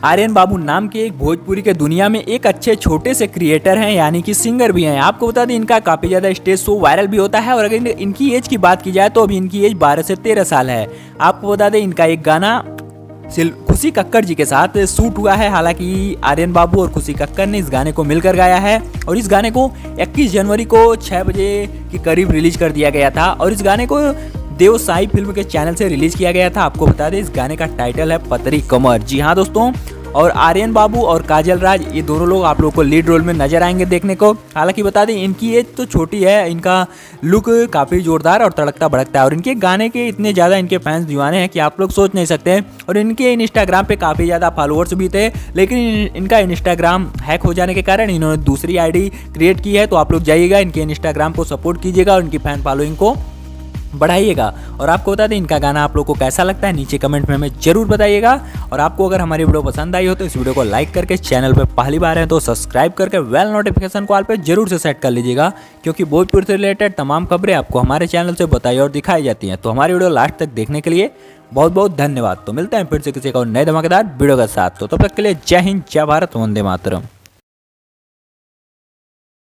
आर्यन बाबू नाम के एक भोजपुरी के दुनिया में एक अच्छे छोटे से क्रिएटर हैं, यानी कि सिंगर भी हैं। आपको बता दें इनका काफ़ी ज़्यादा स्टेज शो वायरल भी होता है और अगर इनकी एज की बात की जाए तो अभी इनकी एज 12 से 13 साल है। आपको बता दें इनका एक गाना खुशी कक्कड़ जी के साथ शूट हुआ है। हालांकि आर्यन बाबू और खुशी कक्कड़ ने इस गाने को मिलकर गाया है और इस गाने को 21 जनवरी को 6 बजे के करीब रिलीज कर दिया गया था और इस गाने को देव साई फिल्म के चैनल से रिलीज किया गया था। आपको बता दें इस गाने का टाइटल है पतरी कमर। जी हाँ दोस्तों, और आर्यन बाबू और काजल राज ये दोनों लोग आप लोगों को लीड रोल में नजर आएंगे देखने को। हालांकि बता दें इनकी एज तो छोटी है, इनका लुक काफ़ी जोरदार और तड़कता भड़कता है और इनके गाने के इतने ज़्यादा इनके फैंस दीवाने हैं कि आप लोग सोच नहीं सकते। और इनके इंस्टाग्राम पे काफ़ी ज़्यादा फॉलोअर्स भी थे, लेकिन इनका इंस्टाग्राम हैक हो जाने के कारण इन्होंने दूसरी आईडी क्रिएट की है। तो आप लोग जाइएगा, इनके इंस्टाग्राम को सपोर्ट कीजिएगा और इनकी फैन फॉलोइंग को बढ़ाइएगा। और आपको बता दें इनका गाना आप लोग को कैसा लगता है नीचे कमेंट में हमें जरूर बताइएगा। और आपको अगर हमारी वीडियो पसंद आई हो तो इस वीडियो को लाइक करके, चैनल पे पहली बार है तो सब्सक्राइब करके बेल नोटिफिकेशन को ऑल पे जरूर से सेट कर लीजिएगा, क्योंकि भोजपुर से रिलेटेड तमाम खबरें आपको हमारे चैनल से बताई और दिखाई जाती हैं। तो हमारी वीडियो लास्ट तक देखने के लिए बहुत बहुत धन्यवाद। तो मिलते हैं फिर से किसी और नए धमाकेदार वीडियो के साथ। तो तब तक के लिए जय हिंद, जय भारत, वंदे मातरम।